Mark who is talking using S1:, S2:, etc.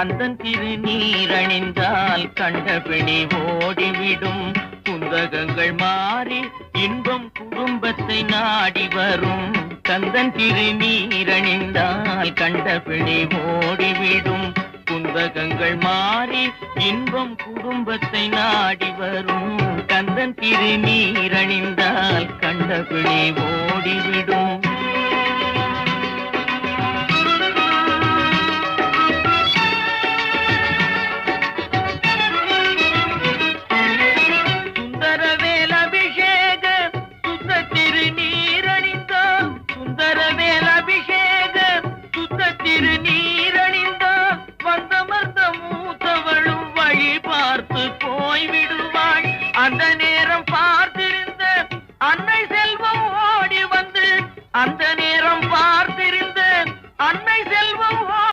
S1: கந்தன் திருநீரணிந்தால் கண்டபிணி ஓடிவிடும். குந்தகங்கள் மாறி இன்பம் குடும்பத்தை நாடி வரும். கந்தன் திருநீரணிந்தால் கண்டபிணி ஓடிவிடும். குந்தகங்கள் மாறி இன்பம் குடும்பத்தை நாடி வரும். கந்தன் திருநீரணிந்தால் கண்டபிணி ஓடிவிடும்.